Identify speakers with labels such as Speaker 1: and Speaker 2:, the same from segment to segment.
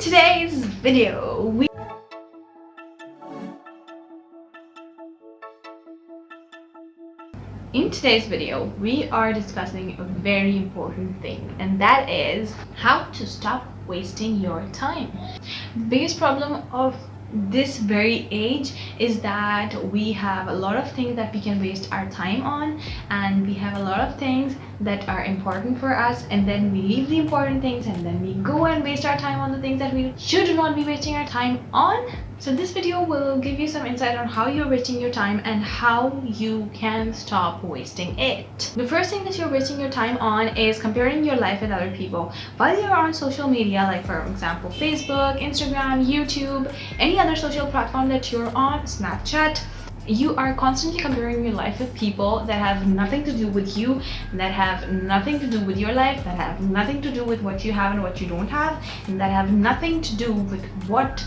Speaker 1: today's video, we are discussing a very important thing, and that is how to stop wasting your time. The biggest problem of this very age is that we have a lot of things that we can waste our time on, and we have a lot of things that are important for us, and then we leave the important things and then we go and waste our time on the things that we should not be wasting our time on. So this video will give you some insight on how you're wasting your time and how you can stop wasting it. The first thing that you're wasting your time on is comparing your life with other people. While you're on social media, like for example Facebook, Instagram, YouTube, any other social platform that you're on, Snapchat, you are constantly comparing your life with people that have nothing to do with you, that have nothing to do with your life, that have nothing to do with what you have and what you don't have, and that have nothing to do with what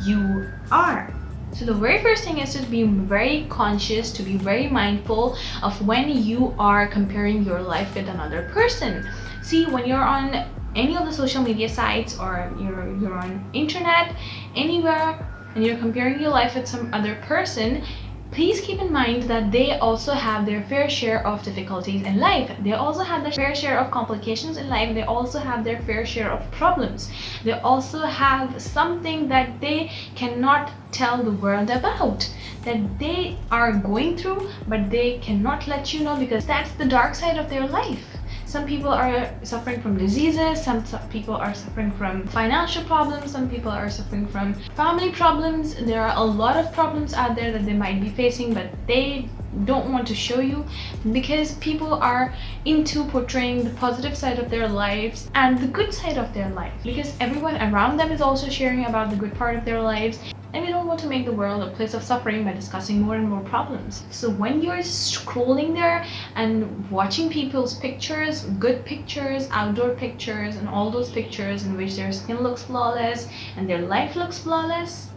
Speaker 1: you are. So the very first thing is to be very conscious, to be very mindful of when you are comparing your life with another person. See, when you're on any of the social media sites, or you're on internet, anywhere, and you're comparing your life with some other person, please keep in mind that they also have their fair share of difficulties in life. They also have their fair share of complications in life. They also have their fair share of problems. They also have something that they cannot tell the world about, that they are going through, but they cannot let you know, because that's the dark side of their life. Some people are suffering from diseases, some people are suffering from financial problems, some people are suffering from family problems. There are a lot of problems out there that they might be facing, but they don't want to show you, because people are into portraying the positive side of their lives and the good side of their life, because everyone around them is also sharing about the good part of their lives. And we don't want to make the world a place of suffering by discussing more and more problems. So when you're scrolling there and watching people's pictures, good pictures, outdoor pictures, and all those pictures in which their skin looks flawless and their life looks flawless,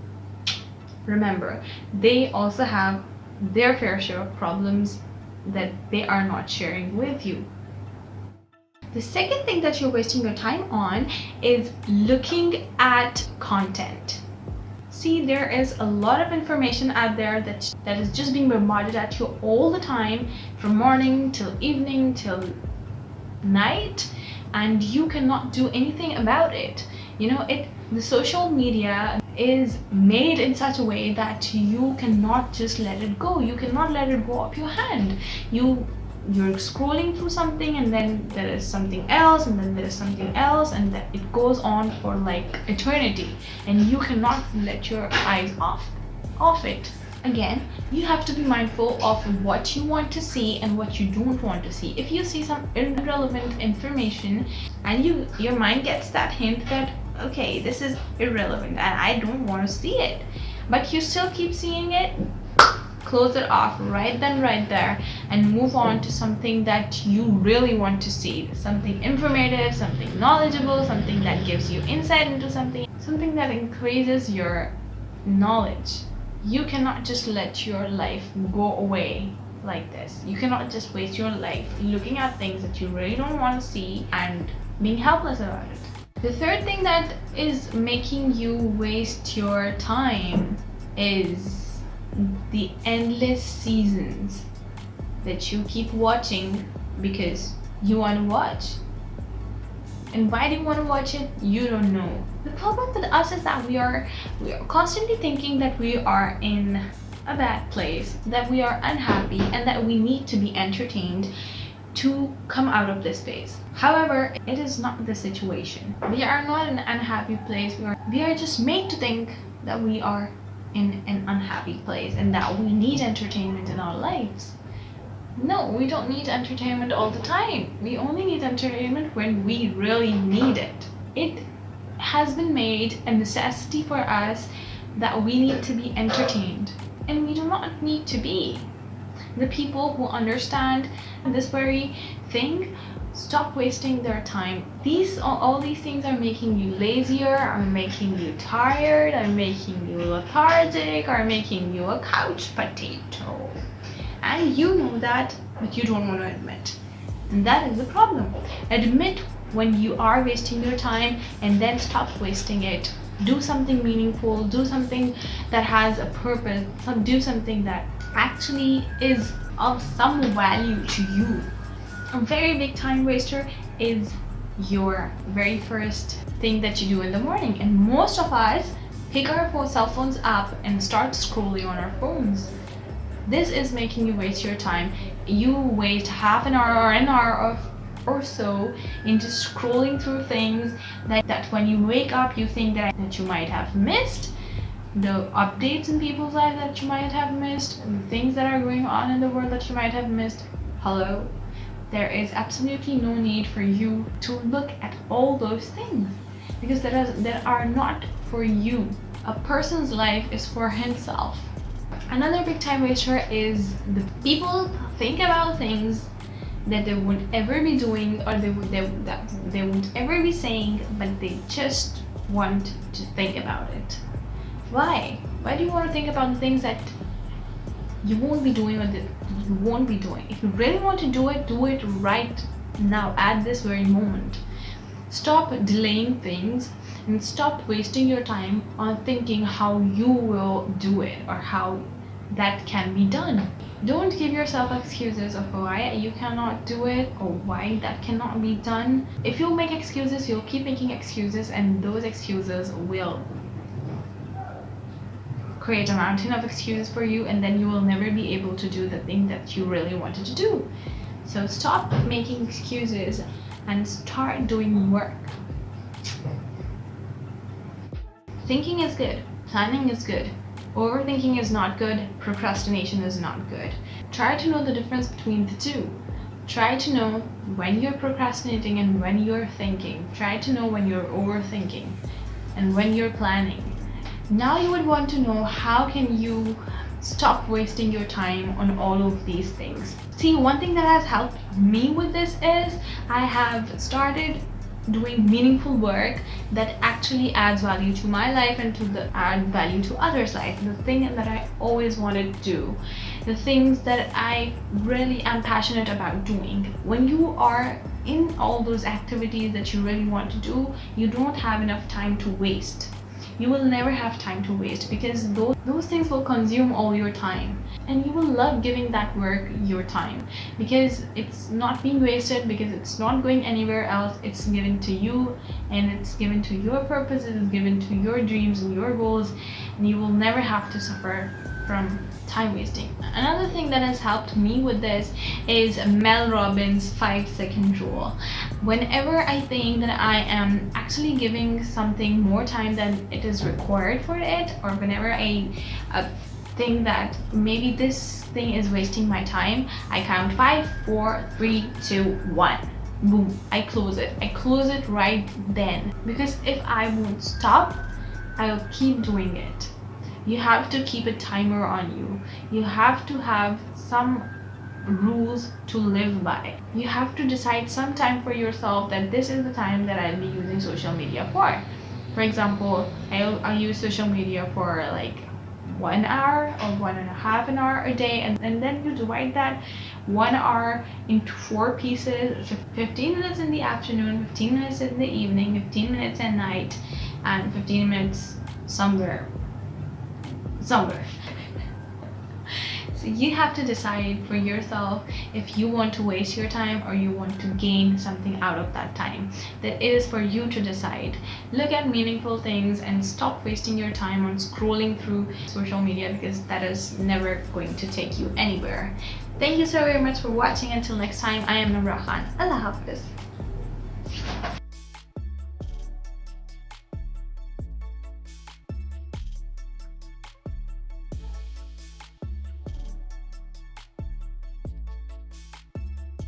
Speaker 1: remember, they also have their fair share of problems that they are not sharing with you. The second thing that you're wasting your time on is looking at content. See, there is a lot of information out there that is just being bombarded at you all the time, from morning till evening till night, and you cannot do anything about it. You know, the social media is made in such a way that you cannot just let it go. You cannot let it go off your hand. You're scrolling through something, and then there is something else, and then there is something else, and that it goes on for like eternity, and you cannot let your eyes off it. Again, you have to be mindful of what you want to see and what you don't want to see. If you see some irrelevant information and your mind gets that hint that, okay, this is irrelevant and I don't want to see it, but you still keep seeing it, close it off right then, right there, and move on to something that you really want to see. Something informative, something knowledgeable, something that gives you insight into something that increases your knowledge. You cannot just let your life go away like this. You cannot just waste your life looking at things that you really don't want to see and being helpless about it. The third thing that is making you waste your time is the endless seasons that you keep watching because you want to watch. And why do you want to watch it? You don't know. The problem with us is that we are constantly thinking that we are in a bad place, that we are unhappy, and that we need to be entertained to come out of this phase. However, it is not the situation. We are not in an unhappy place. We are just made to think that we are in an unhappy place and that we need entertainment in our lives. No, we don't need entertainment all the time. We only need entertainment when we really need it. It has been made a necessity for us that we need to be entertained, and we do not need to be. The people who understand this very thing stop wasting their time. All these things are making you lazier, are making you tired, are making you lethargic, are making you a couch potato. And you know that, but you don't want to admit. And that is the problem. Admit when you are wasting your time, and then stop wasting it Do something meaningful, do something that has a purpose, do something that actually is of some value to you. A very big time waster is your very first thing that you do in the morning, and most of us pick our cell phones up and start scrolling on our phones. This is making you waste your time. You waste half an hour or an hour or so into scrolling through things that when you wake up you think that you might have missed, the updates in people's lives that you might have missed, and the things that are going on in the world that you might have missed. Hello, there is absolutely no need for you to look at all those things, because that are not for you. A person's life is for himself. Another big time waster is the people think about things that they won't ever be doing, or that they won't ever be saying, but they just want to think about it. Why? Why do you want to think about the things that you won't be doing, or that you won't be doing? If you really want to do it right now, at this very moment. Stop delaying things and stop wasting your time on thinking how you will do it or how that can be done. Don't give yourself excuses of why you cannot do it or why that cannot be done. If you make excuses, you'll keep making excuses, and those excuses will create a mountain of excuses for you, and then you will never be able to do the thing that you really wanted to do. So stop making excuses and start doing work. Thinking is good, planning is good, overthinking is not good, procrastination is not good. Try to know the difference between the two. Try to know when you're procrastinating and when you're thinking. Try to know when you're overthinking and when you're planning. Now you would want to know, how can you stop wasting your time on all of these things? See, one thing that has helped me with this is I have started doing meaningful work that actually adds value to my life and to add value to others' life. The thing that I always wanted to do, the things that I really am passionate about doing. When you are in all those activities that you really want to do, you don't have enough time to waste. You will never have time to waste, because those things will consume all your time, and you will love giving that work your time, because it's not being wasted, because it's not going anywhere else. It's given to you, and it's given to your purposes, it's given to your dreams and your goals, and you will never have to suffer from time wasting. Another thing that has helped me with this is Mel Robbins' 5-second rule. Whenever I think that I am actually giving something more time than it is required for it, or whenever I think that maybe this thing is wasting my time, I count 5, 4, 3, 2, 1. Boom, I close it. I close it right then, because if I won't stop, I'll keep doing it. You have to keep a timer on you. You have to have some rules to live by. You have to decide some time for yourself that this is the time that I'll be using social media for. For example, I'll use social media for like 1 hour or 1.5 an hour a day, and then you divide that 1 hour into 4 pieces. So 15 minutes in the afternoon, 15 minutes in the evening, 15 minutes at night, and 15 minutes somewhere. So you have to decide for yourself if you want to waste your time or you want to gain something out of that time. That is for you to decide. Look at meaningful things and stop wasting your time on scrolling through social media, because that is never going to take you anywhere. Thank you so very much for watching. Until next time, I am Namra Khan. Allah Hafiz.